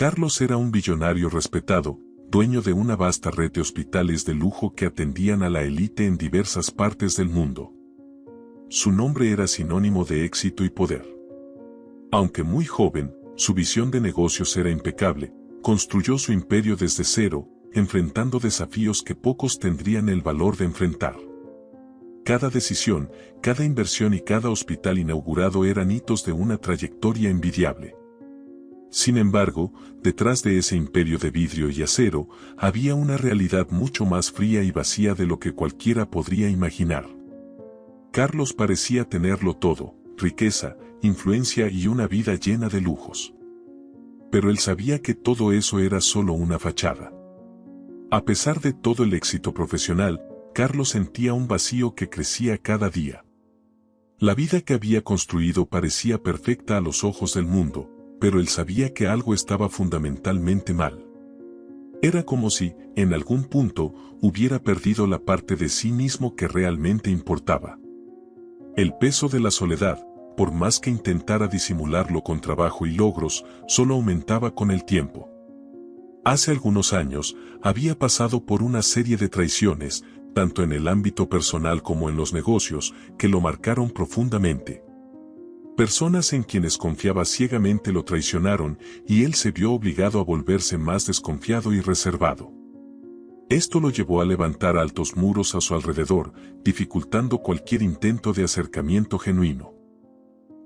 Carlos era un billonario respetado, dueño de una vasta red de hospitales de lujo que atendían a la élite en diversas partes del mundo. Su nombre era sinónimo de éxito y poder. Aunque muy joven, su visión de negocios era impecable, construyó su imperio desde cero, enfrentando desafíos que pocos tendrían el valor de enfrentar. Cada decisión, cada inversión y cada hospital inaugurado eran hitos de una trayectoria envidiable. Sin embargo, detrás de ese imperio de vidrio y acero, había una realidad mucho más fría y vacía de lo que cualquiera podría imaginar. Carlos parecía tenerlo todo: riqueza, influencia y una vida llena de lujos. Pero él sabía que todo eso era solo una fachada. A pesar de todo el éxito profesional, Carlos sentía un vacío que crecía cada día. La vida que había construido parecía perfecta a los ojos del mundo, pero él sabía que algo estaba fundamentalmente mal. Era como si, en algún punto, hubiera perdido la parte de sí mismo que realmente importaba. El peso de la soledad, por más que intentara disimularlo con trabajo y logros, solo aumentaba con el tiempo. Hace algunos años, había pasado por una serie de traiciones, tanto en el ámbito personal como en los negocios, que lo marcaron profundamente. Personas en quienes confiaba ciegamente lo traicionaron, y él se vio obligado a volverse más desconfiado y reservado. Esto lo llevó a levantar altos muros a su alrededor, dificultando cualquier intento de acercamiento genuino.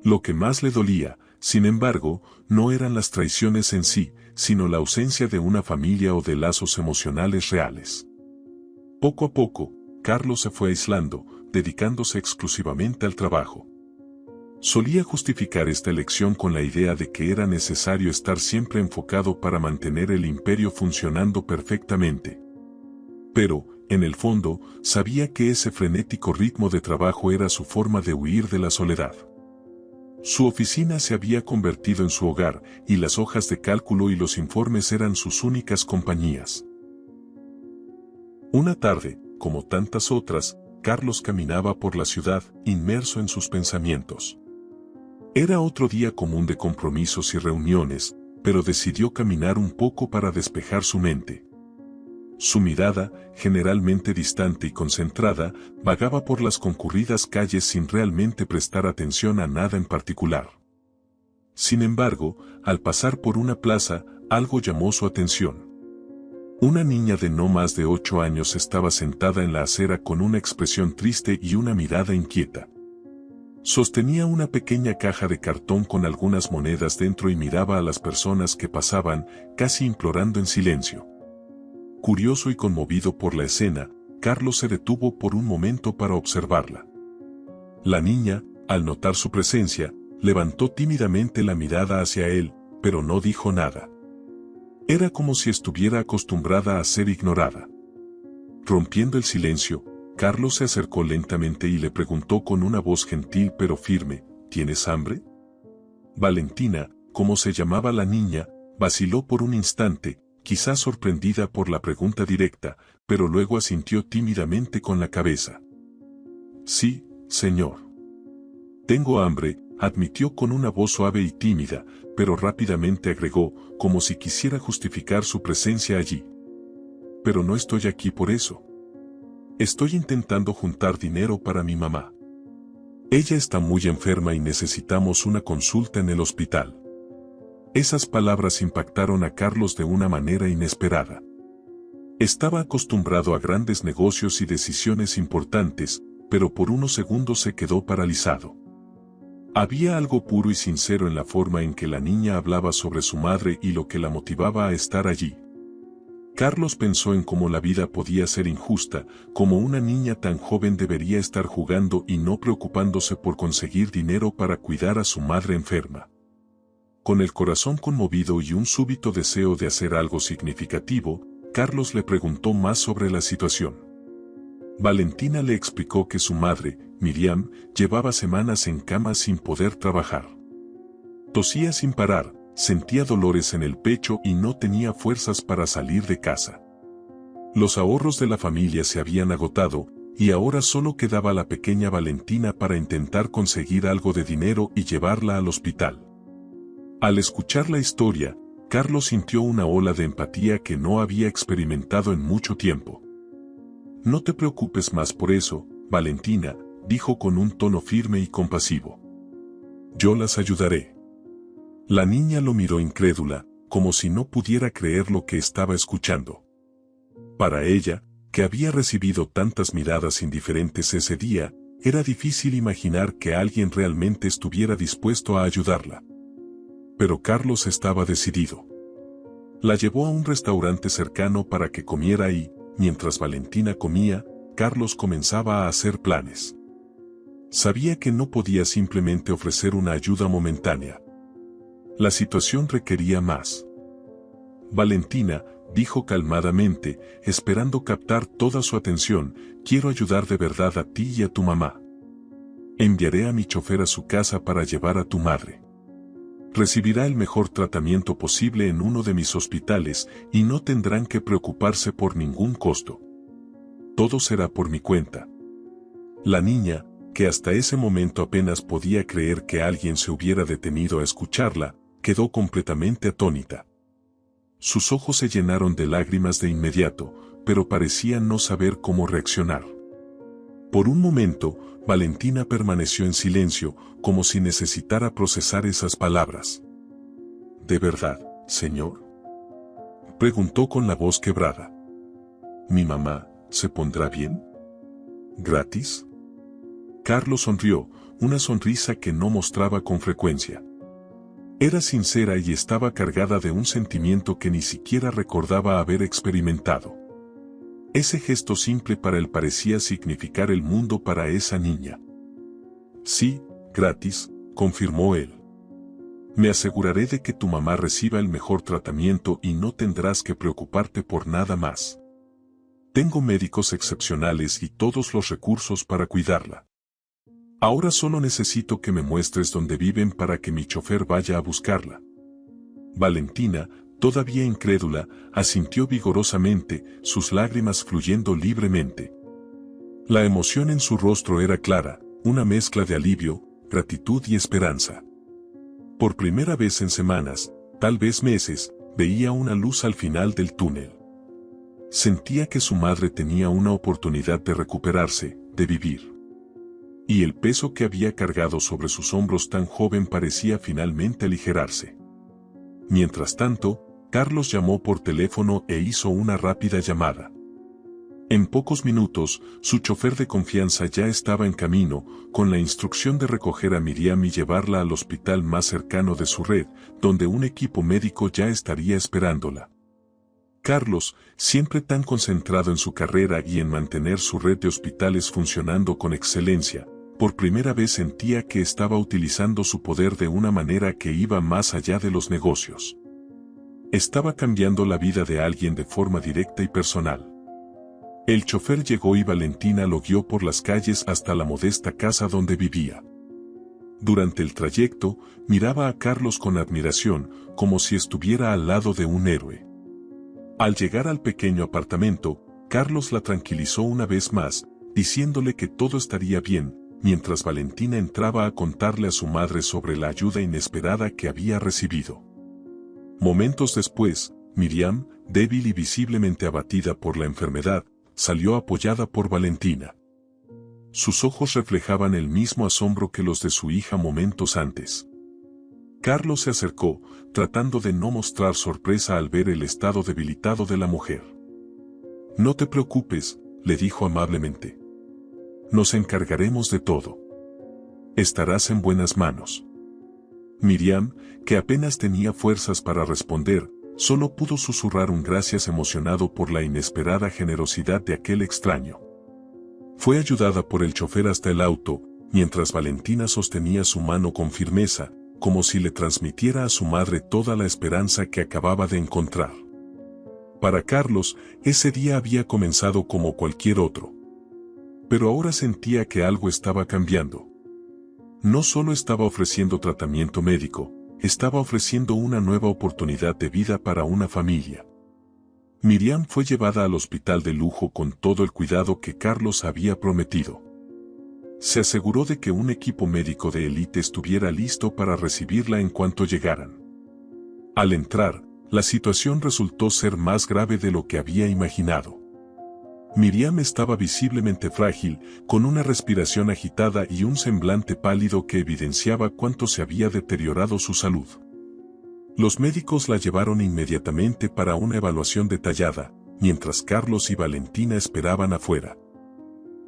Lo que más le dolía, sin embargo, no eran las traiciones en sí, sino la ausencia de una familia o de lazos emocionales reales. Poco a poco, Carlos se fue aislando, dedicándose exclusivamente al trabajo. Solía justificar esta elección con la idea de que era necesario estar siempre enfocado para mantener el imperio funcionando perfectamente. Pero, en el fondo, sabía que ese frenético ritmo de trabajo era su forma de huir de la soledad. Su oficina se había convertido en su hogar, y las hojas de cálculo y los informes eran sus únicas compañías. Una tarde, como tantas otras, Carlos caminaba por la ciudad, inmerso en sus pensamientos. Era otro día común de compromisos y reuniones, pero decidió caminar un poco para despejar su mente. Su mirada, generalmente distante y concentrada, vagaba por las concurridas calles sin realmente prestar atención a nada en particular. Sin embargo, al pasar por una plaza, algo llamó su atención. Una niña de no más de 8 años estaba sentada en la acera con una expresión triste y una mirada inquieta. Sostenía una pequeña caja de cartón con algunas monedas dentro y miraba a las personas que pasaban, casi implorando en silencio. Curioso y conmovido por la escena, Carlos se detuvo por un momento para observarla. La niña, al notar su presencia, levantó tímidamente la mirada hacia él, pero no dijo nada. Era como si estuviera acostumbrada a ser ignorada. Rompiendo el silencio, Carlos se acercó lentamente y le preguntó con una voz gentil pero firme: ¿tienes hambre? Valentina, como se llamaba la niña, vaciló por un instante, quizás sorprendida por la pregunta directa, pero luego asintió tímidamente con la cabeza. Sí, señor. Tengo hambre, admitió con una voz suave y tímida, pero rápidamente agregó, como si quisiera justificar su presencia allí. Pero no estoy aquí por eso. Estoy intentando juntar dinero para mi mamá. Ella está muy enferma y necesitamos una consulta en el hospital. Esas palabras impactaron a Carlos de una manera inesperada. Estaba acostumbrado a grandes negocios y decisiones importantes, pero por unos segundos se quedó paralizado. Había algo puro y sincero en la forma en que la niña hablaba sobre su madre y lo que la motivaba a estar allí. Carlos pensó en cómo la vida podía ser injusta, cómo una niña tan joven debería estar jugando y no preocupándose por conseguir dinero para cuidar a su madre enferma. Con el corazón conmovido y un súbito deseo de hacer algo significativo, Carlos le preguntó más sobre la situación. Valentina le explicó que su madre, Miriam, llevaba semanas en cama sin poder trabajar. Tosía sin parar, sentía dolores en el pecho y no tenía fuerzas para salir de casa. Los ahorros de la familia se habían agotado, y ahora solo quedaba la pequeña Valentina para intentar conseguir algo de dinero y llevarla al hospital. Al escuchar la historia, Carlos sintió una ola de empatía que no había experimentado en mucho tiempo. No te preocupes más por eso, Valentina, dijo con un tono firme y compasivo. Yo las ayudaré. La niña lo miró incrédula, como si no pudiera creer lo que estaba escuchando. Para ella, que había recibido tantas miradas indiferentes ese día, era difícil imaginar que alguien realmente estuviera dispuesto a ayudarla. Pero Carlos estaba decidido. La llevó a un restaurante cercano para que comiera y, mientras Valentina comía, Carlos comenzaba a hacer planes. Sabía que no podía simplemente ofrecer una ayuda momentánea. La situación requería más. Valentina, dijo calmadamente, esperando captar toda su atención, quiero ayudar de verdad a ti y a tu mamá. Enviaré a mi chofer a su casa para llevar a tu madre. Recibirá el mejor tratamiento posible en uno de mis hospitales y no tendrán que preocuparse por ningún costo. Todo será por mi cuenta. La niña, que hasta ese momento apenas podía creer que alguien se hubiera detenido a escucharla, quedó completamente atónita. Sus ojos se llenaron de lágrimas de inmediato, pero parecía no saber cómo reaccionar. Por un momento, Valentina permaneció en silencio, como si necesitara procesar esas palabras. ¿De verdad, señor?, preguntó con la voz quebrada. ¿Mi mamá se pondrá bien? ¿Gratis? Carlos sonrió, una sonrisa que no mostraba con frecuencia. Era sincera y estaba cargada de un sentimiento que ni siquiera recordaba haber experimentado. Ese gesto simple para él parecía significar el mundo para esa niña. Sí, gratis, confirmó él. Me aseguraré de que tu mamá reciba el mejor tratamiento y no tendrás que preocuparte por nada más. Tengo médicos excepcionales y todos los recursos para cuidarla. Ahora solo necesito que me muestres dónde viven para que mi chofer vaya a buscarla. Valentina, todavía incrédula, asintió vigorosamente, sus lágrimas fluyendo libremente. La emoción en su rostro era clara, una mezcla de alivio, gratitud y esperanza. Por primera vez en semanas, tal vez meses, veía una luz al final del túnel. Sentía que su madre tenía una oportunidad de recuperarse, de vivir. Y el peso que había cargado sobre sus hombros tan joven parecía finalmente aligerarse. Mientras tanto, Carlos llamó por teléfono e hizo una rápida llamada. En pocos minutos, su chofer de confianza ya estaba en camino, con la instrucción de recoger a Miriam y llevarla al hospital más cercano de su red, donde un equipo médico ya estaría esperándola. Carlos, siempre tan concentrado en su carrera y en mantener su red de hospitales funcionando con excelencia, por primera vez sentía que estaba utilizando su poder de una manera que iba más allá de los negocios. Estaba cambiando la vida de alguien de forma directa y personal. El chofer llegó y Valentina lo guió por las calles hasta la modesta casa donde vivía. Durante el trayecto, miraba a Carlos con admiración, como si estuviera al lado de un héroe. Al llegar al pequeño apartamento, Carlos la tranquilizó una vez más, diciéndole que todo estaría bien, mientras Valentina entraba a contarle a su madre sobre la ayuda inesperada que había recibido. Momentos después, Miriam, débil y visiblemente abatida por la enfermedad, salió apoyada por Valentina. Sus ojos reflejaban el mismo asombro que los de su hija momentos antes. Carlos se acercó, tratando de no mostrar sorpresa al ver el estado debilitado de la mujer. No te preocupes, le dijo amablemente. Nos encargaremos de todo. Estarás en buenas manos. Miriam, que apenas tenía fuerzas para responder, solo pudo susurrar un gracias emocionado por la inesperada generosidad de aquel extraño. Fue ayudada por el chofer hasta el auto, mientras Valentina sostenía su mano con firmeza, como si le transmitiera a su madre toda la esperanza que acababa de encontrar. Para Carlos, ese día había comenzado como cualquier otro. Pero ahora sentía que algo estaba cambiando. No solo estaba ofreciendo tratamiento médico, estaba ofreciendo una nueva oportunidad de vida para una familia. Miriam fue llevada al hospital de lujo con todo el cuidado que Carlos había prometido. Se aseguró de que un equipo médico de élite estuviera listo para recibirla en cuanto llegaran. Al entrar, La situación resultó ser más grave de lo que había imaginado. Miriam estaba visiblemente frágil, con una respiración agitada y un semblante pálido que evidenciaba cuánto se había deteriorado su salud. Los médicos la llevaron inmediatamente para una evaluación detallada, mientras Carlos y Valentina esperaban afuera.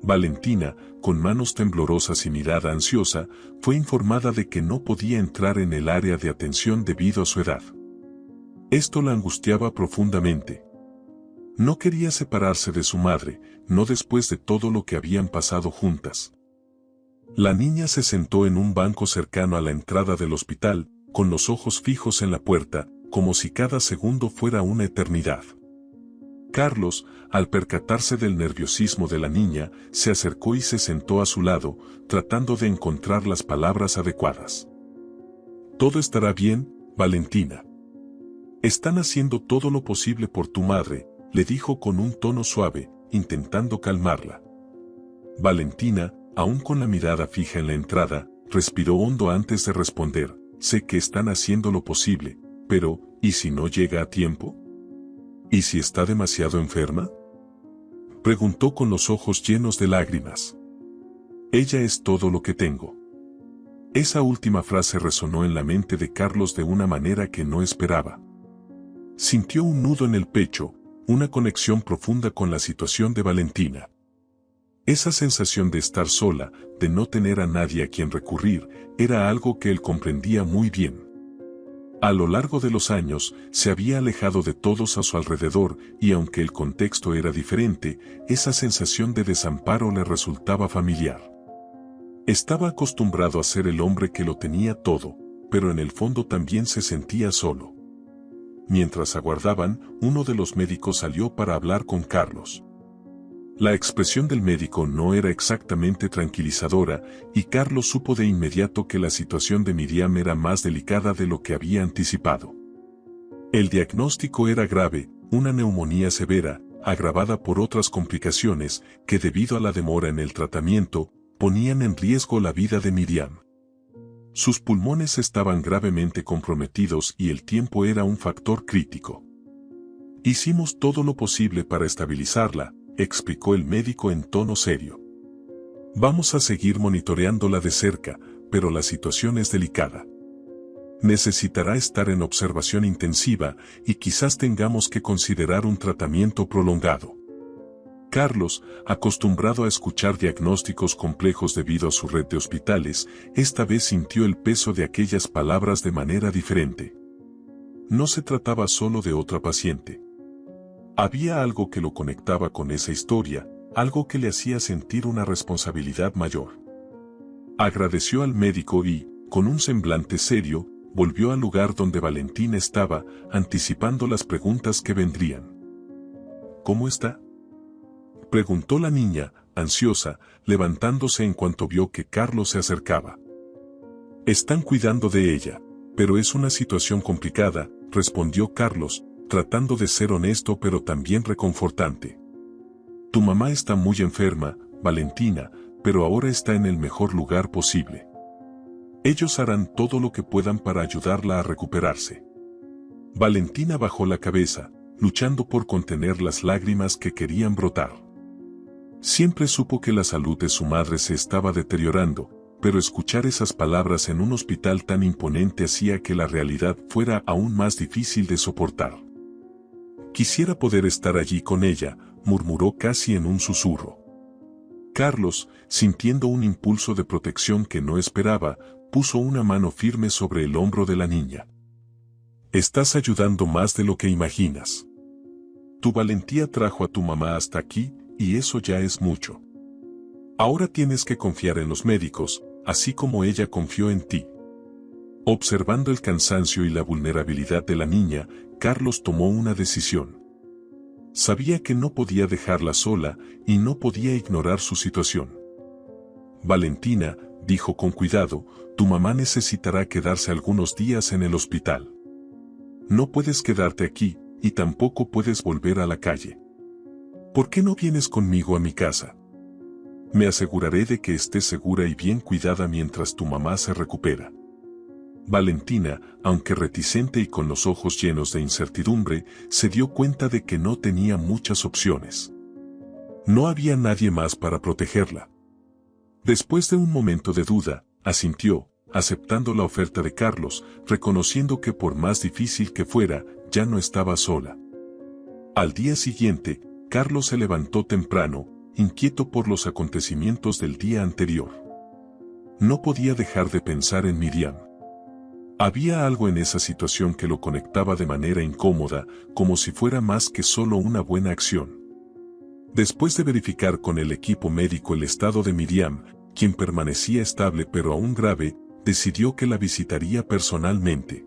Valentina, con manos temblorosas y mirada ansiosa, fue informada de que no podía entrar en el área de atención debido a su edad. Esto la angustiaba profundamente. No quería separarse de su madre, no después de todo lo que habían pasado juntas. La niña se sentó en un banco cercano a la entrada del hospital, con los ojos fijos en la puerta, como si cada segundo fuera una eternidad. Carlos, al percatarse del nerviosismo de la niña, se acercó y se sentó a su lado, tratando de encontrar las palabras adecuadas. «Todo estará bien, Valentina. Están haciendo todo lo posible por tu madre», le dijo con un tono suave, intentando calmarla. Valentina, aún con la mirada fija en la entrada, respiró hondo antes de responder: «Sé que están haciendo lo posible, pero, ¿y si no llega a tiempo? ¿Y si está demasiado enferma?», preguntó con los ojos llenos de lágrimas. «Ella es todo lo que tengo». Esa última frase resonó en la mente de Carlos de una manera que no esperaba. Sintió un nudo en el pecho, una conexión profunda con la situación de Valentina. Esa sensación de estar sola, de no tener a nadie a quien recurrir, era algo que él comprendía muy bien. A lo largo de los años, se había alejado de todos a su alrededor, y aunque el contexto era diferente, esa sensación de desamparo le resultaba familiar. Estaba acostumbrado a ser el hombre que lo tenía todo, pero en el fondo también se sentía solo. Mientras aguardaban, uno de los médicos salió para hablar con Carlos. La expresión del médico no era exactamente tranquilizadora, y Carlos supo de inmediato que la situación de Miriam era más delicada de lo que había anticipado. El diagnóstico era grave, una neumonía severa, agravada por otras complicaciones, que debido a la demora en el tratamiento, ponían en riesgo la vida de Miriam. Sus pulmones estaban gravemente comprometidos y el tiempo era un factor crítico. «Hicimos todo lo posible para estabilizarla», explicó el médico en tono serio. «Vamos a seguir monitoreándola de cerca, pero la situación es delicada. Necesitará estar en observación intensiva y quizás tengamos que considerar un tratamiento prolongado». Carlos, acostumbrado a escuchar diagnósticos complejos debido a su red de hospitales, esta vez sintió el peso de aquellas palabras de manera diferente. No se trataba solo de otra paciente. Había algo que lo conectaba con esa historia, algo que le hacía sentir una responsabilidad mayor. Agradeció al médico y, con un semblante serio, volvió al lugar donde Valentina estaba, anticipando las preguntas que vendrían. «¿Cómo está?», preguntó la niña, ansiosa, levantándose en cuanto vio que Carlos se acercaba. «Están cuidando de ella, pero es una situación complicada», respondió Carlos, tratando de ser honesto pero también reconfortante. «Tu mamá está muy enferma, Valentina, pero ahora está en el mejor lugar posible. Ellos harán todo lo que puedan para ayudarla a recuperarse». Valentina bajó la cabeza, luchando por contener las lágrimas que querían brotar. Siempre supo que la salud de su madre se estaba deteriorando, pero escuchar esas palabras en un hospital tan imponente hacía que la realidad fuera aún más difícil de soportar. «Quisiera poder estar allí con ella», murmuró casi en un susurro. Carlos, sintiendo un impulso de protección que no esperaba, puso una mano firme sobre el hombro de la niña. «Estás ayudando más de lo que imaginas. Tu valentía trajo a tu mamá hasta aquí, y eso ya es mucho. Ahora tienes que confiar en los médicos, así como ella confió en ti». Observando el cansancio y la vulnerabilidad de la niña, Carlos tomó una decisión. Sabía que no podía dejarla sola y no podía ignorar su situación. «Valentina», dijo con cuidado, «tu mamá necesitará quedarse algunos días en el hospital. No puedes quedarte aquí, y tampoco puedes volver a la calle. ¿Por qué no vienes conmigo a mi casa? Me aseguraré de que estés segura y bien cuidada mientras tu mamá se recupera». Valentina, aunque reticente y con los ojos llenos de incertidumbre, se dio cuenta de que no tenía muchas opciones. No había nadie más para protegerla. Después de un momento de duda, asintió, aceptando la oferta de Carlos, reconociendo que por más difícil que fuera, ya no estaba sola. Al día siguiente, Carlos se levantó temprano, inquieto por los acontecimientos del día anterior. No podía dejar de pensar en Miriam. Había algo en esa situación que lo conectaba de manera incómoda, como si fuera más que solo una buena acción. Después de verificar con el equipo médico el estado de Miriam, quien permanecía estable pero aún grave, decidió que la visitaría personalmente.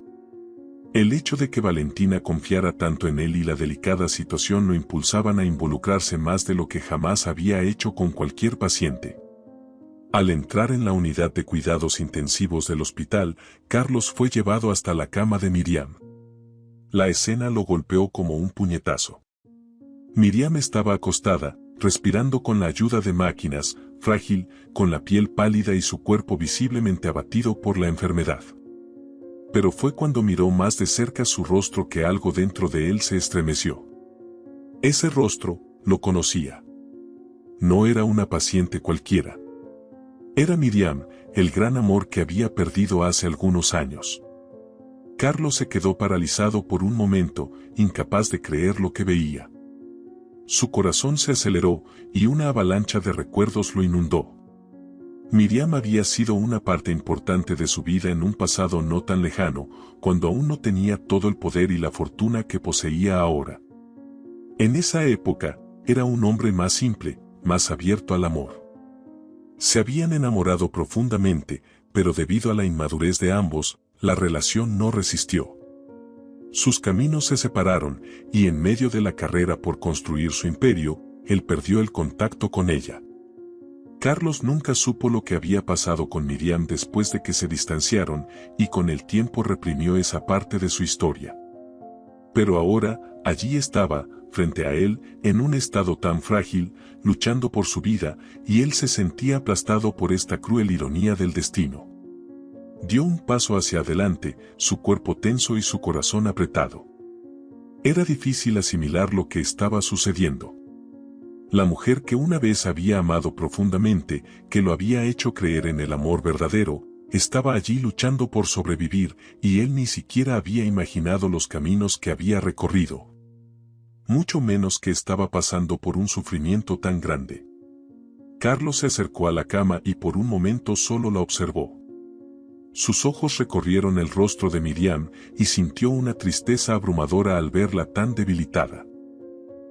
El hecho de que Valentina confiara tanto en él y la delicada situación lo impulsaban a involucrarse más de lo que jamás había hecho con cualquier paciente. Al entrar en la unidad de cuidados intensivos del hospital, Carlos fue llevado hasta la cama de Miriam. La escena lo golpeó como un puñetazo. Miriam estaba acostada, respirando con la ayuda de máquinas, frágil, con la piel pálida y su cuerpo visiblemente abatido por la enfermedad. Pero fue cuando miró más de cerca su rostro que algo dentro de él se estremeció. Ese rostro, lo conocía. No era una paciente cualquiera. Era Miriam, el gran amor que había perdido hace algunos años. Carlos se quedó paralizado por un momento, incapaz de creer lo que veía. Su corazón se aceleró y una avalancha de recuerdos lo inundó. Miriam había sido una parte importante de su vida en un pasado no tan lejano, cuando aún no tenía todo el poder y la fortuna que poseía ahora. En esa época, era un hombre más simple, más abierto al amor. Se habían enamorado profundamente, pero debido a la inmadurez de ambos, la relación no resistió. Sus caminos se separaron, y en medio de la carrera por construir su imperio, él perdió el contacto con ella. Carlos nunca supo lo que había pasado con Miriam después de que se distanciaron, y con el tiempo reprimió esa parte de su historia. Pero ahora, allí estaba, frente a él, en un estado tan frágil, luchando por su vida, y él se sentía aplastado por esta cruel ironía del destino. Dio un paso hacia adelante, su cuerpo tenso y su corazón apretado. Era difícil asimilar lo que estaba sucediendo. La mujer que una vez había amado profundamente, que lo había hecho creer en el amor verdadero, estaba allí luchando por sobrevivir, y él ni siquiera había imaginado los caminos que había recorrido. Mucho menos que estaba pasando por un sufrimiento tan grande. Carlos se acercó a la cama y por un momento solo la observó. Sus ojos recorrieron el rostro de Miriam y sintió una tristeza abrumadora al verla tan debilitada.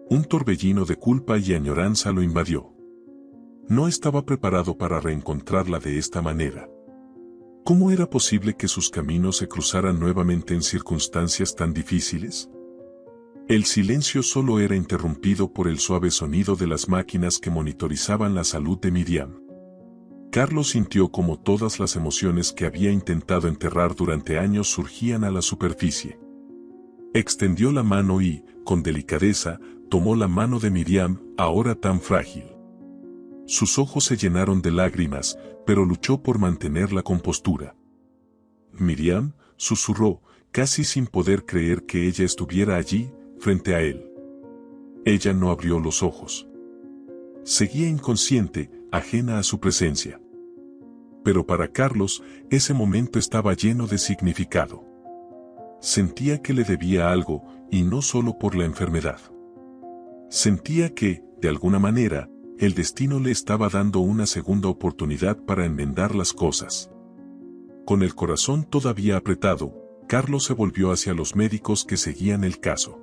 Un torbellino de culpa y añoranza lo invadió. No estaba preparado para reencontrarla de esta manera. ¿Cómo era posible que sus caminos se cruzaran nuevamente en circunstancias tan difíciles? El silencio solo era interrumpido por el suave sonido de las máquinas que monitorizaban la salud de Miriam. Carlos sintió como todas las emociones que había intentado enterrar durante años surgían a la superficie. Extendió la mano y, con delicadeza, tomó la mano de Miriam, ahora tan frágil. Sus ojos se llenaron de lágrimas, pero luchó por mantener la compostura. Miriam, susurró, casi sin poder creer que ella estuviera allí, frente a él. Ella no abrió los ojos. Seguía inconsciente, ajena a su presencia. Pero para Carlos, ese momento estaba lleno de significado. Sentía que le debía algo, y no solo por la enfermedad. Sentía que, de alguna manera, el destino le estaba dando una segunda oportunidad para enmendar las cosas. Con el corazón todavía apretado, Carlos se volvió hacia los médicos que seguían el caso.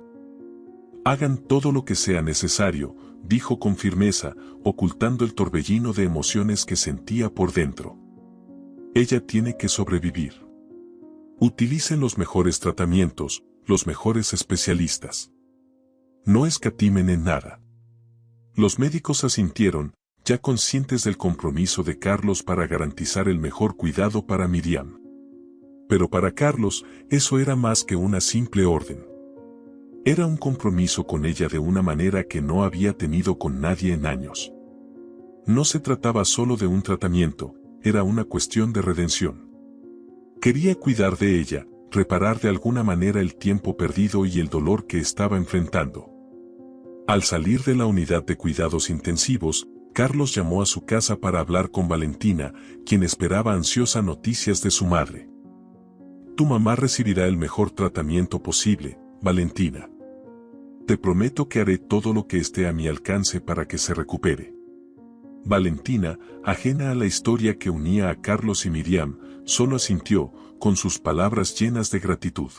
Hagan todo lo que sea necesario, dijo con firmeza, ocultando el torbellino de emociones que sentía por dentro. Ella tiene que sobrevivir. Utilicen los mejores tratamientos, los mejores especialistas. No escatimen en nada. Los médicos asintieron, ya conscientes del compromiso de Carlos para garantizar el mejor cuidado para Miriam. Pero para Carlos, eso era más que una simple orden. Era un compromiso con ella de una manera que no había tenido con nadie en años. No se trataba solo de un tratamiento, era una cuestión de redención. Quería cuidar de ella, reparar de alguna manera el tiempo perdido y el dolor que estaba enfrentando. Al salir de la unidad de cuidados intensivos, Carlos llamó a su casa para hablar con Valentina, quien esperaba ansiosa noticias de su madre. Tu mamá recibirá el mejor tratamiento posible, Valentina. Te prometo que haré todo lo que esté a mi alcance para que se recupere. Valentina, ajena a la historia que unía a Carlos y Miriam, solo asintió, con sus palabras llenas de gratitud.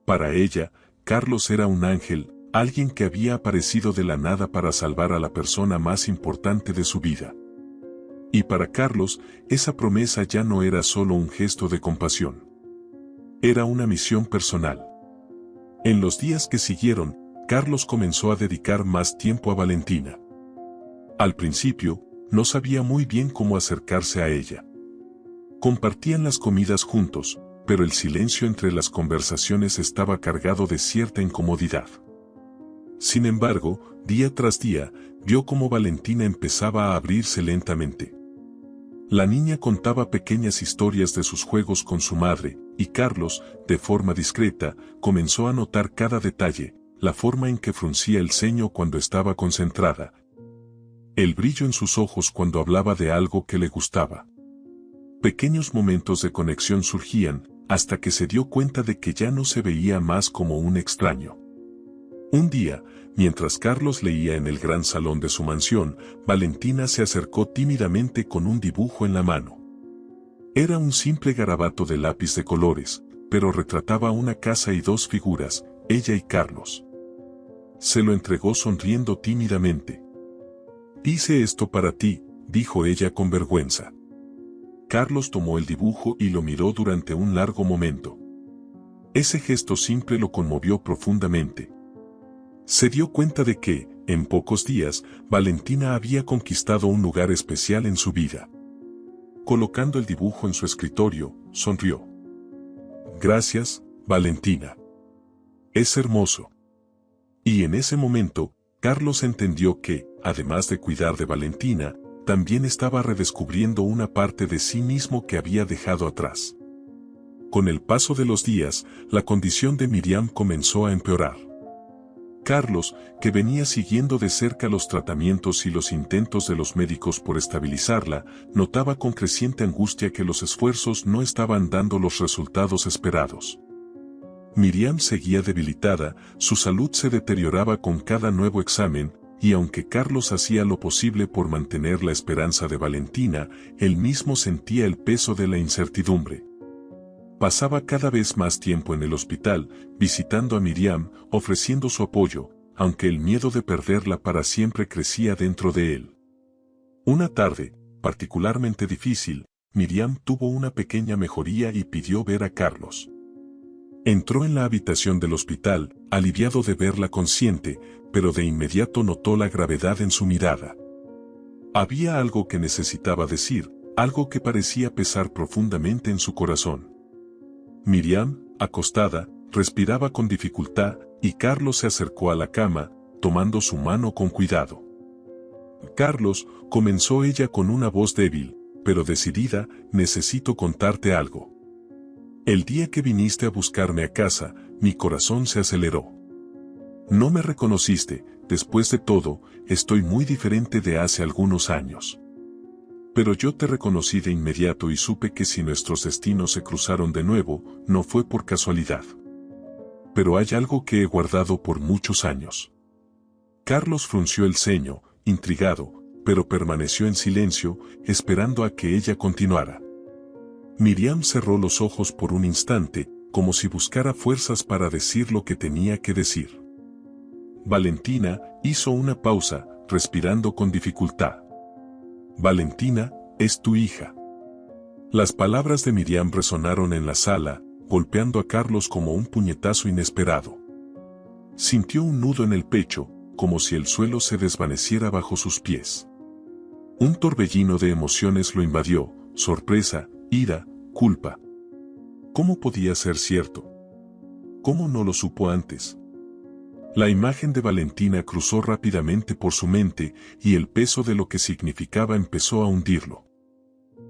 Para ella, Carlos era un ángel, alguien que había aparecido de la nada para salvar a la persona más importante de su vida. Y para Carlos, esa promesa ya no era solo un gesto de compasión. Era una misión personal. En los días que siguieron, Carlos comenzó a dedicar más tiempo a Valentina. Al principio, no sabía muy bien cómo acercarse a ella. Compartían las comidas juntos, pero el silencio entre las conversaciones estaba cargado de cierta incomodidad. Sin embargo, día tras día, vio cómo Valentina empezaba a abrirse lentamente. La niña contaba pequeñas historias de sus juegos con su madre, y Carlos, de forma discreta, comenzó a notar cada detalle, la forma en que fruncía el ceño cuando estaba concentrada, el brillo en sus ojos cuando hablaba de algo que le gustaba. Pequeños momentos de conexión surgían, hasta que se dio cuenta de que ya no se veía más como un extraño. Un día, mientras Carlos leía en el gran salón de su mansión, Valentina se acercó tímidamente con un dibujo en la mano. Era un simple garabato de lápiz de colores, pero retrataba una casa y dos figuras, ella y Carlos. Se lo entregó sonriendo tímidamente. «Hice esto para ti», dijo ella con vergüenza. Carlos tomó el dibujo y lo miró durante un largo momento. Ese gesto simple lo conmovió profundamente. Se dio cuenta de que, en pocos días, Valentina había conquistado un lugar especial en su vida. Colocando el dibujo en su escritorio, sonrió. «Gracias, Valentina. Es hermoso». Y en ese momento, Carlos entendió que, además de cuidar de Valentina, también estaba redescubriendo una parte de sí mismo que había dejado atrás. Con el paso de los días, la condición de Miriam comenzó a empeorar. Carlos, que venía siguiendo de cerca los tratamientos y los intentos de los médicos por estabilizarla, notaba con creciente angustia que los esfuerzos no estaban dando los resultados esperados. Miriam seguía debilitada, su salud se deterioraba con cada nuevo examen, y aunque Carlos hacía lo posible por mantener la esperanza de Valentina, él mismo sentía el peso de la incertidumbre. Pasaba cada vez más tiempo en el hospital, visitando a Miriam, ofreciendo su apoyo, aunque el miedo de perderla para siempre crecía dentro de él. Una tarde, particularmente difícil, Miriam tuvo una pequeña mejoría y pidió ver a Carlos. Entró en la habitación del hospital, aliviado de verla consciente, pero de inmediato notó la gravedad en su mirada. Había algo que necesitaba decir, algo que parecía pesar profundamente en su corazón. Miriam, acostada, respiraba con dificultad, y Carlos se acercó a la cama, tomando su mano con cuidado. «Carlos», comenzó ella con una voz débil, pero decidida, «necesito contarte algo. El día que viniste a buscarme a casa, mi corazón se aceleró. No me reconociste, después de todo, estoy muy diferente de hace algunos años. Pero yo te reconocí de inmediato y supe que si nuestros destinos se cruzaron de nuevo, no fue por casualidad. Pero hay algo que he guardado por muchos años». Carlos frunció el ceño, intrigado, pero permaneció en silencio, esperando a que ella continuara. Miriam cerró los ojos por un instante, como si buscara fuerzas para decir lo que tenía que decir. Valentina hizo una pausa, respirando con dificultad. «Valentina, es tu hija». Las palabras de Miriam resonaron en la sala, golpeando a Carlos como un puñetazo inesperado. Sintió un nudo en el pecho, como si el suelo se desvaneciera bajo sus pies. Un torbellino de emociones lo invadió, sorpresa, ira, culpa. ¿Cómo podía ser cierto? ¿Cómo no lo supo antes? La imagen de Valentina cruzó rápidamente por su mente, y el peso de lo que significaba empezó a hundirlo.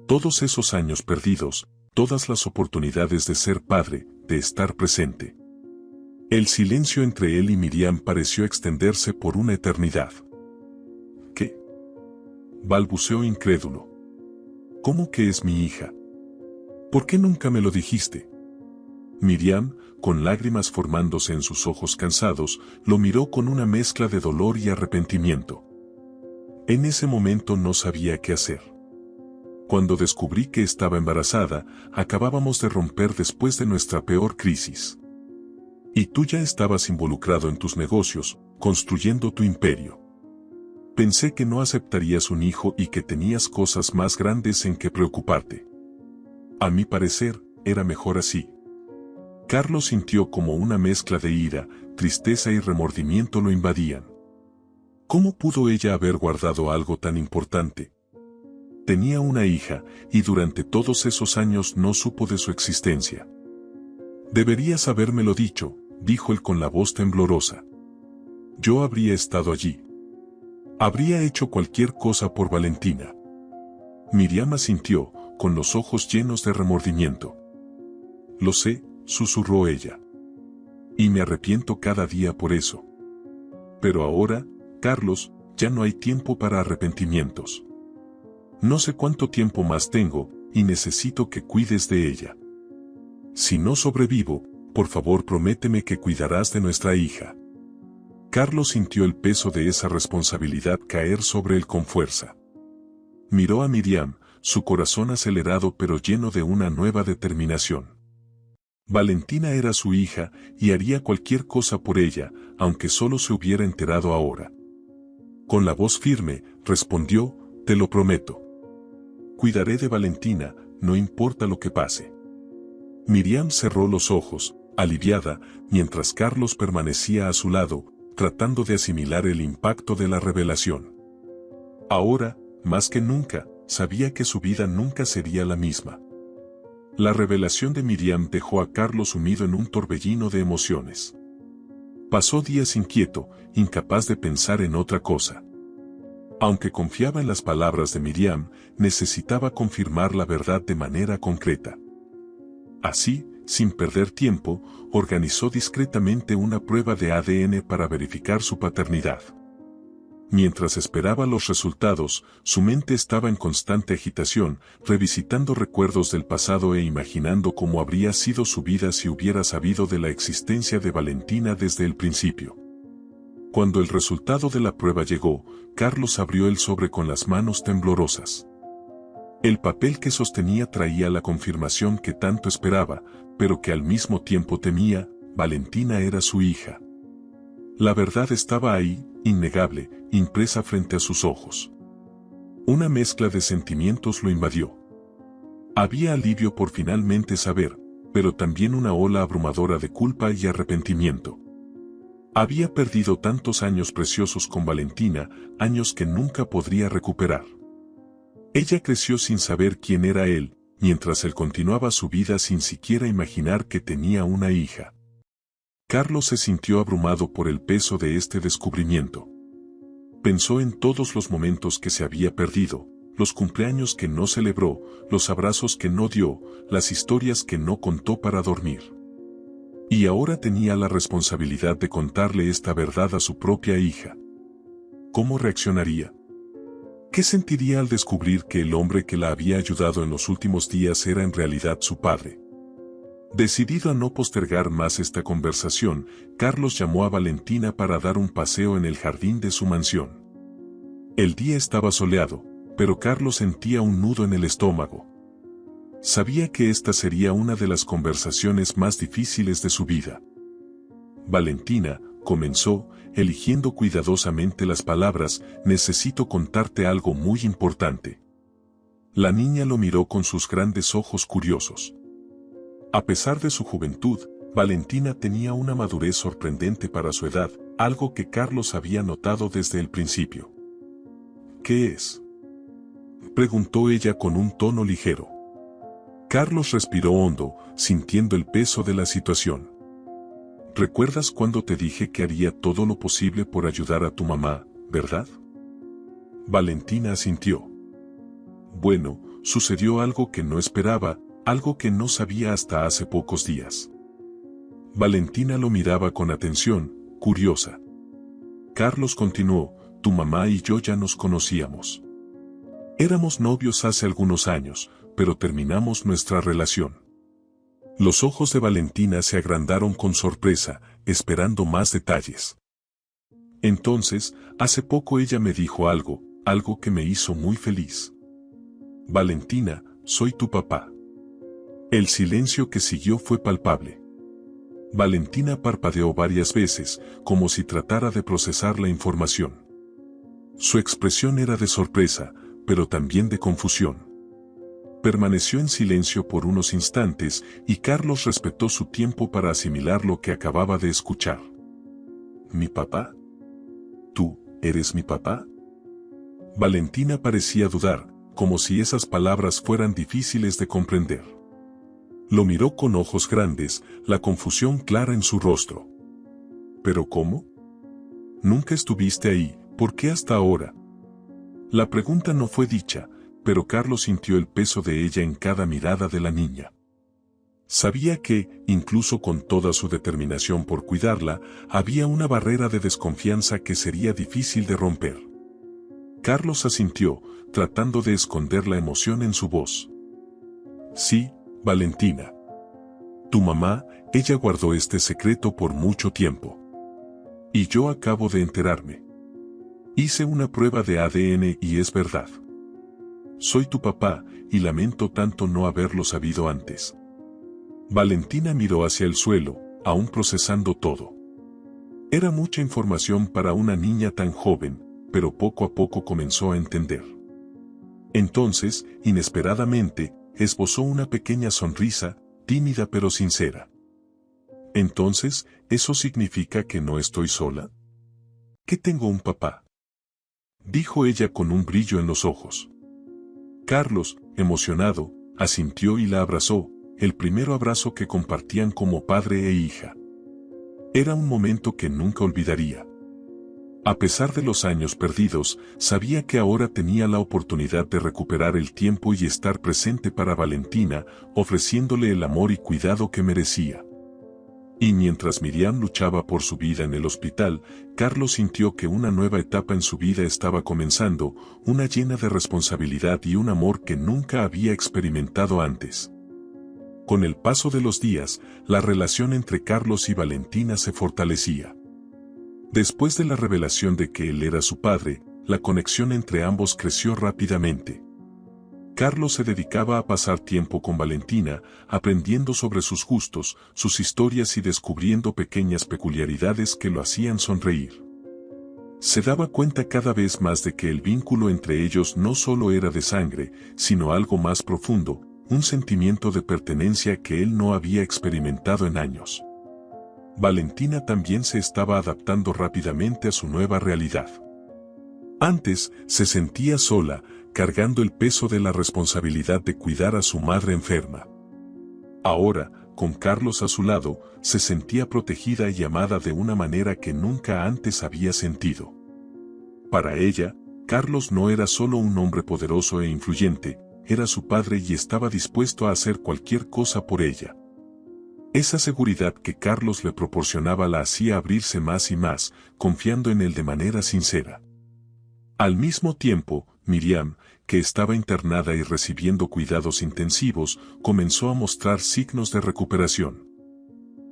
Todos esos años perdidos, todas las oportunidades de ser padre, de estar presente. El silencio entre él y Miriam pareció extenderse por una eternidad. ¿Qué? Balbuceó incrédulo. ¿Cómo que es mi hija? ¿Por qué nunca me lo dijiste? Miriam, con lágrimas formándose en sus ojos cansados, lo miró con una mezcla de dolor y arrepentimiento. En ese momento no sabía qué hacer. Cuando descubrí que estaba embarazada, acabábamos de romper después de nuestra peor crisis. Y tú ya estabas involucrado en tus negocios, construyendo tu imperio. Pensé que no aceptarías un hijo y que tenías cosas más grandes en que preocuparte. A mi parecer, era mejor así. Carlos sintió como una mezcla de ira, tristeza y remordimiento lo invadían. ¿Cómo pudo ella haber guardado algo tan importante? Tenía una hija, y durante todos esos años no supo de su existencia. Deberías habérmelo dicho, dijo él con la voz temblorosa. Yo habría estado allí. Habría hecho cualquier cosa por Valentina. Miriam asintió, con los ojos llenos de remordimiento. Lo sé, susurró ella. Y me arrepiento cada día por eso. Pero ahora, Carlos, ya no hay tiempo para arrepentimientos. No sé cuánto tiempo más tengo, y necesito que cuides de ella. Si no sobrevivo, por favor prométeme que cuidarás de nuestra hija. Carlos sintió el peso de esa responsabilidad caer sobre él con fuerza. Miró a Miriam, su corazón acelerado pero lleno de una nueva determinación. Valentina era su hija, y haría cualquier cosa por ella, aunque solo se hubiera enterado ahora. Con la voz firme, respondió, te lo prometo. Cuidaré de Valentina, no importa lo que pase. Miriam cerró los ojos, aliviada, mientras Carlos permanecía a su lado, tratando de asimilar el impacto de la revelación. Ahora, más que nunca, sabía que su vida nunca sería la misma. La revelación de Miriam dejó a Carlos sumido en un torbellino de emociones. Pasó días inquieto, incapaz de pensar en otra cosa. Aunque confiaba en las palabras de Miriam, necesitaba confirmar la verdad de manera concreta. Así, sin perder tiempo, organizó discretamente una prueba de ADN para verificar su paternidad. Mientras esperaba los resultados, su mente estaba en constante agitación, revisitando recuerdos del pasado e imaginando cómo habría sido su vida si hubiera sabido de la existencia de Valentina desde el principio. Cuando el resultado de la prueba llegó, Carlos abrió el sobre con las manos temblorosas. El papel que sostenía traía la confirmación que tanto esperaba, pero que al mismo tiempo temía: Valentina era su hija. La verdad estaba ahí, innegable, impresa frente a sus ojos. Una mezcla de sentimientos lo invadió. Había alivio por finalmente saber, pero también una ola abrumadora de culpa y arrepentimiento. Había perdido tantos años preciosos con Valentina, años que nunca podría recuperar. Ella creció sin saber quién era él, mientras él continuaba su vida sin siquiera imaginar que tenía una hija. Carlos se sintió abrumado por el peso de este descubrimiento. Pensó en todos los momentos que se había perdido, los cumpleaños que no celebró, los abrazos que no dio, las historias que no contó para dormir. Y ahora tenía la responsabilidad de contarle esta verdad a su propia hija. ¿Cómo reaccionaría? ¿Qué sentiría al descubrir que el hombre que la había ayudado en los últimos días era en realidad su padre? Decidido a no postergar más esta conversación, Carlos llamó a Valentina para dar un paseo en el jardín de su mansión. El día estaba soleado, pero Carlos sentía un nudo en el estómago. Sabía que esta sería una de las conversaciones más difíciles de su vida. Valentina, comenzó, eligiendo cuidadosamente las palabras, necesito contarte algo muy importante. La niña lo miró con sus grandes ojos curiosos. A pesar de su juventud, Valentina tenía una madurez sorprendente para su edad, algo que Carlos había notado desde el principio. ¿Qué es?, preguntó ella con un tono ligero. Carlos respiró hondo, sintiendo el peso de la situación. ¿Recuerdas cuando te dije que haría todo lo posible por ayudar a tu mamá, verdad? Valentina asintió. Bueno, sucedió algo que no esperaba, algo que no sabía hasta hace pocos días. Valentina lo miraba con atención, curiosa. Carlos continuó, tu mamá y yo ya nos conocíamos. Éramos novios hace algunos años, pero terminamos nuestra relación. Los ojos de Valentina se agrandaron con sorpresa, esperando más detalles. Entonces, hace poco ella me dijo algo que me hizo muy feliz. Valentina, soy tu papá. El silencio que siguió fue palpable. Valentina parpadeó varias veces, como si tratara de procesar la información. Su expresión era de sorpresa, pero también de confusión. Permaneció en silencio por unos instantes y Carlos respetó su tiempo para asimilar lo que acababa de escuchar. ¿Mi papá? ¿Tú eres mi papá? Valentina parecía dudar, como si esas palabras fueran difíciles de comprender. Lo miró con ojos grandes, la confusión clara en su rostro. ¿Pero cómo? Nunca estuviste ahí, ¿por qué hasta ahora? La pregunta no fue dicha, pero Carlos sintió el peso de ella en cada mirada de la niña. Sabía que, incluso con toda su determinación por cuidarla, había una barrera de desconfianza que sería difícil de romper. Carlos asintió, tratando de esconder la emoción en su voz. Sí, Valentina. Tu mamá, ella guardó este secreto por mucho tiempo. Y yo acabo de enterarme. Hice una prueba de ADN y es verdad. Soy tu papá, y lamento tanto no haberlo sabido antes. Valentina miró hacia el suelo, aún procesando todo. Era mucha información para una niña tan joven, pero poco a poco comenzó a entender. Entonces, inesperadamente, esbozó una pequeña sonrisa, tímida pero sincera. Entonces, ¿eso significa que no estoy sola? ¿Que tengo un papá? Dijo ella con un brillo en los ojos. Carlos, emocionado, asintió y la abrazó, el primero abrazo que compartían como padre e hija. Era un momento que nunca olvidaría. A pesar de los años perdidos, sabía que ahora tenía la oportunidad de recuperar el tiempo y estar presente para Valentina, ofreciéndole el amor y cuidado que merecía. Y mientras Miriam luchaba por su vida en el hospital, Carlos sintió que una nueva etapa en su vida estaba comenzando, una llena de responsabilidad y un amor que nunca había experimentado antes. Con el paso de los días, la relación entre Carlos y Valentina se fortalecía. Después de la revelación de que él era su padre, la conexión entre ambos creció rápidamente. Carlos se dedicaba a pasar tiempo con Valentina, aprendiendo sobre sus gustos, sus historias y descubriendo pequeñas peculiaridades que lo hacían sonreír. Se daba cuenta cada vez más de que el vínculo entre ellos no solo era de sangre, sino algo más profundo, un sentimiento de pertenencia que él no había experimentado en años. Valentina también se estaba adaptando rápidamente a su nueva realidad. Antes, se sentía sola, cargando el peso de la responsabilidad de cuidar a su madre enferma. Ahora, con Carlos a su lado, se sentía protegida y amada de una manera que nunca antes había sentido. Para ella, Carlos no era solo un hombre poderoso e influyente, era su padre y estaba dispuesto a hacer cualquier cosa por ella. Esa seguridad que Carlos le proporcionaba la hacía abrirse más y más, confiando en él de manera sincera. Al mismo tiempo, Miriam, que estaba internada y recibiendo cuidados intensivos, comenzó a mostrar signos de recuperación.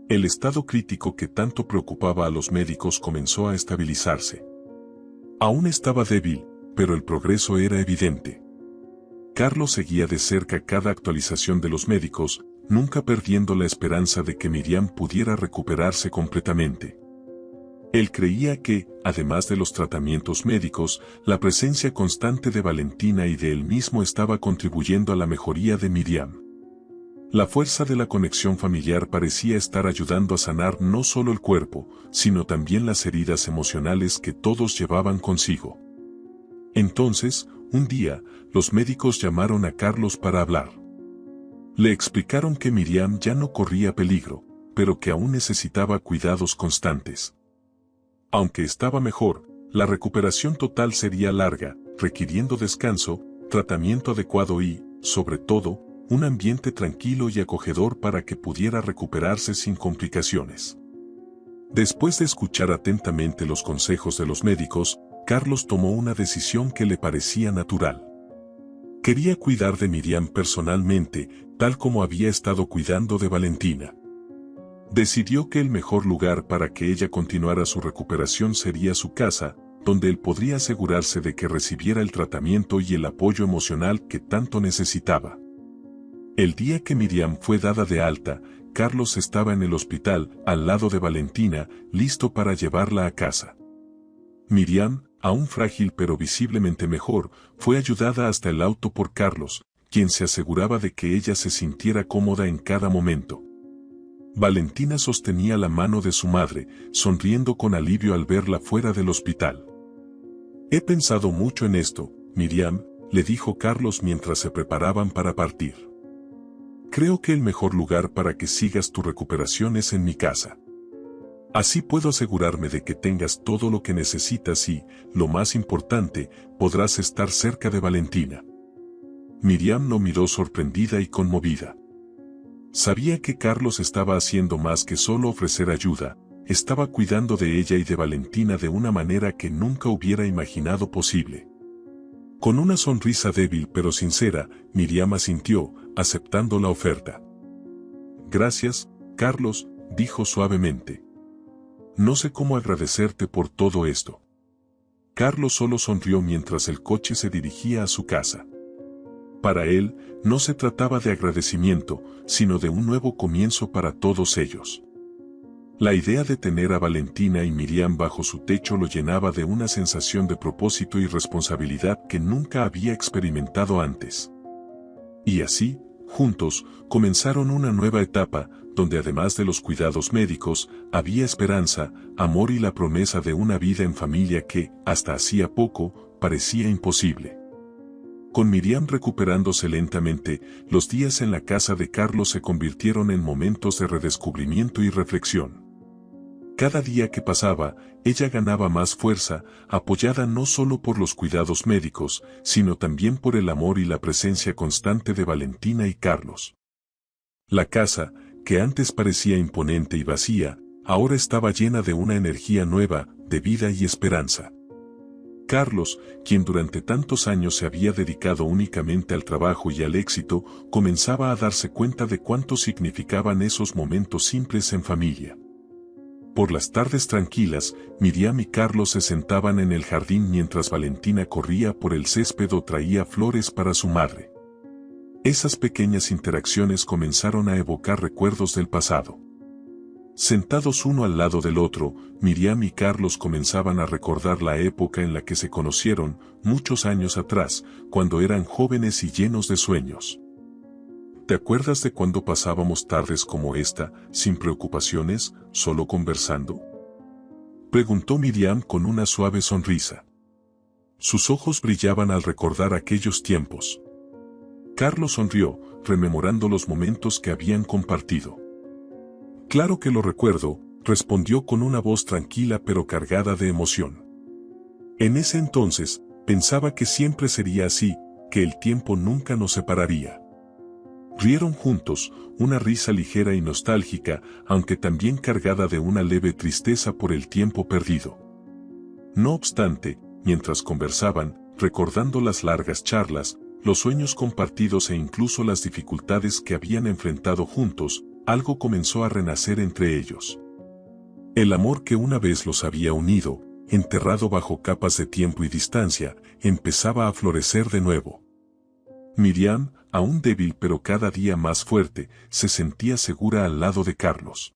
El estado crítico que tanto preocupaba a los médicos comenzó a estabilizarse. Aún estaba débil, pero el progreso era evidente. Carlos seguía de cerca cada actualización de los médicos, nunca perdiendo la esperanza de que Miriam pudiera recuperarse completamente. Él creía que, además de los tratamientos médicos, la presencia constante de Valentina y de él mismo estaba contribuyendo a la mejoría de Miriam. La fuerza de la conexión familiar parecía estar ayudando a sanar no solo el cuerpo, sino también las heridas emocionales que todos llevaban consigo. Entonces, un día, los médicos llamaron a Carlos para hablar. Le explicaron que Miriam ya no corría peligro, pero que aún necesitaba cuidados constantes. Aunque estaba mejor, la recuperación total sería larga, requiriendo descanso, tratamiento adecuado y, sobre todo, un ambiente tranquilo y acogedor para que pudiera recuperarse sin complicaciones. Después de escuchar atentamente los consejos de los médicos, Carlos tomó una decisión que le parecía natural. Quería cuidar de Miriam personalmente, tal como había estado cuidando de Valentina. Decidió que el mejor lugar para que ella continuara su recuperación sería su casa, donde él podría asegurarse de que recibiera el tratamiento y el apoyo emocional que tanto necesitaba. El día que Miriam fue dada de alta, Carlos estaba en el hospital, al lado de Valentina, listo para llevarla a casa. Miriam, aún frágil pero visiblemente mejor, fue ayudada hasta el auto por Carlos, quien se aseguraba de que ella se sintiera cómoda en cada momento. Valentina sostenía la mano de su madre, sonriendo con alivio al verla fuera del hospital. «He pensado mucho en esto, Miriam», le dijo Carlos mientras se preparaban para partir. «Creo que el mejor lugar para que sigas tu recuperación es en mi casa. Así puedo asegurarme de que tengas todo lo que necesitas y, lo más importante, podrás estar cerca de Valentina». Miriam lo miró sorprendida y conmovida. Sabía que Carlos estaba haciendo más que solo ofrecer ayuda, estaba cuidando de ella y de Valentina de una manera que nunca hubiera imaginado posible. Con una sonrisa débil pero sincera, Miriam asintió, aceptando la oferta. «Gracias, Carlos», dijo suavemente. «No sé cómo agradecerte por todo esto». Carlos solo sonrió mientras el coche se dirigía a su casa. Para él, no se trataba de agradecimiento, sino de un nuevo comienzo para todos ellos. La idea de tener a Valentina y Miriam bajo su techo lo llenaba de una sensación de propósito y responsabilidad que nunca había experimentado antes. Y así, juntos, comenzaron una nueva etapa, donde además de los cuidados médicos, había esperanza, amor y la promesa de una vida en familia que, hasta hacía poco, parecía imposible. Con Miriam recuperándose lentamente, los días en la casa de Carlos se convirtieron en momentos de redescubrimiento y reflexión. Cada día que pasaba, ella ganaba más fuerza, apoyada no solo por los cuidados médicos, sino también por el amor y la presencia constante de Valentina y Carlos. La casa, que antes parecía imponente y vacía, ahora estaba llena de una energía nueva, de vida y esperanza. Carlos, quien durante tantos años se había dedicado únicamente al trabajo y al éxito, comenzaba a darse cuenta de cuánto significaban esos momentos simples en familia. Por las tardes tranquilas, Miriam y Carlos se sentaban en el jardín mientras Valentina corría por el césped o traía flores para su madre. Esas pequeñas interacciones comenzaron a evocar recuerdos del pasado. Sentados uno al lado del otro, Miriam y Carlos comenzaban a recordar la época en la que se conocieron, muchos años atrás, cuando eran jóvenes y llenos de sueños. ¿Te acuerdas de cuando pasábamos tardes como esta, sin preocupaciones, solo conversando?, preguntó Miriam con una suave sonrisa. Sus ojos brillaban al recordar aquellos tiempos. Carlos sonrió, rememorando los momentos que habían compartido. «Claro que lo recuerdo», respondió con una voz tranquila pero cargada de emoción. «En ese entonces, pensaba que siempre sería así, que el tiempo nunca nos separaría». Rieron juntos, una risa ligera y nostálgica, aunque también cargada de una leve tristeza por el tiempo perdido. No obstante, mientras conversaban, recordando las largas charlas, los sueños compartidos e incluso las dificultades que habían enfrentado juntos, algo comenzó a renacer entre ellos. El amor que una vez los había unido, enterrado bajo capas de tiempo y distancia, empezaba a florecer de nuevo. Miriam, aún débil pero cada día más fuerte, se sentía segura al lado de Carlos.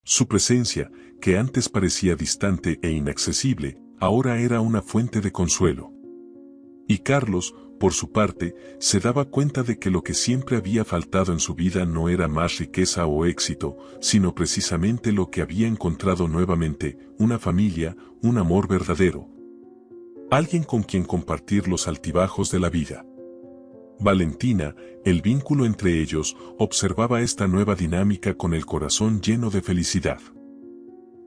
Su presencia, que antes parecía distante e inaccesible, ahora era una fuente de consuelo. Y Carlos, por su parte, se daba cuenta de que lo que siempre había faltado en su vida no era más riqueza o éxito, sino precisamente lo que había encontrado nuevamente, una familia, un amor verdadero. Alguien con quien compartir los altibajos de la vida. Valentina, el vínculo entre ellos, observaba esta nueva dinámica con el corazón lleno de felicidad.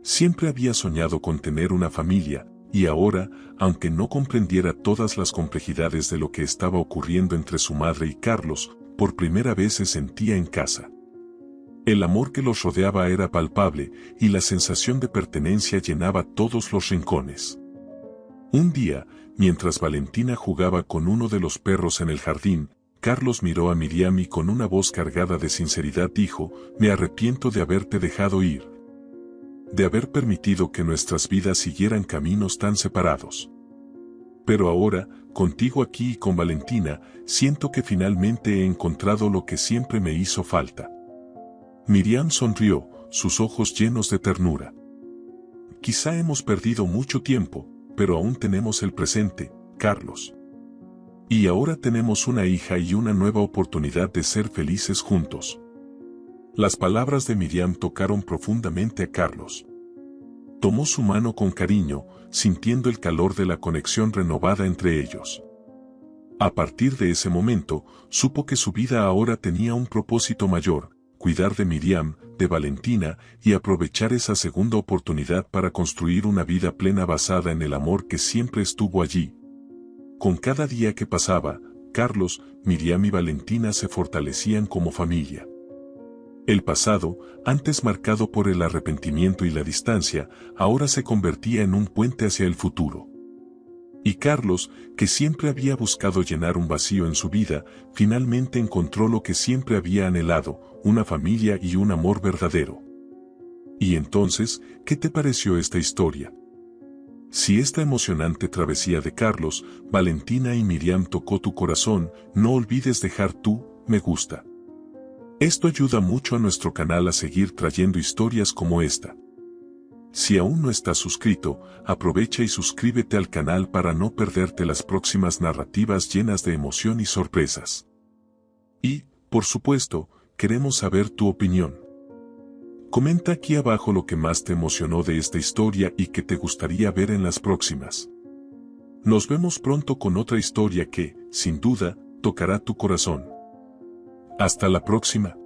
Siempre había soñado con tener una familia, y ahora, aunque no comprendiera todas las complejidades de lo que estaba ocurriendo entre su madre y Carlos, por primera vez se sentía en casa. El amor que los rodeaba era palpable y la sensación de pertenencia llenaba todos los rincones. Un día, mientras Valentina jugaba con uno de los perros en el jardín, Carlos miró a Miriam y con una voz cargada de sinceridad dijo: «Me arrepiento de haberte dejado ir. De haber permitido que nuestras vidas siguieran caminos tan separados. Pero ahora, contigo aquí y con Valentina, siento que finalmente he encontrado lo que siempre me hizo falta». Miriam sonrió, sus ojos llenos de ternura. «Quizá hemos perdido mucho tiempo, pero aún tenemos el presente, Carlos. Y ahora tenemos una hija y una nueva oportunidad de ser felices juntos». Las palabras de Miriam tocaron profundamente a Carlos. Tomó su mano con cariño, sintiendo el calor de la conexión renovada entre ellos. A partir de ese momento, supo que su vida ahora tenía un propósito mayor: cuidar de Miriam, de Valentina, y aprovechar esa segunda oportunidad para construir una vida plena basada en el amor que siempre estuvo allí. Con cada día que pasaba, Carlos, Miriam y Valentina se fortalecían como familia. El pasado, antes marcado por el arrepentimiento y la distancia, ahora se convertía en un puente hacia el futuro. Y Carlos, que siempre había buscado llenar un vacío en su vida, finalmente encontró lo que siempre había anhelado: una familia y un amor verdadero. Y entonces, ¿qué te pareció esta historia? Si esta emocionante travesía de Carlos, Valentina y Miriam tocó tu corazón, no olvides dejar tu me gusta. Esto ayuda mucho a nuestro canal a seguir trayendo historias como esta. Si aún no estás suscrito, aprovecha y suscríbete al canal para no perderte las próximas narrativas llenas de emoción y sorpresas. Y, por supuesto, queremos saber tu opinión. Comenta aquí abajo lo que más te emocionó de esta historia y que te gustaría ver en las próximas. Nos vemos pronto con otra historia que, sin duda, tocará tu corazón. Hasta la próxima.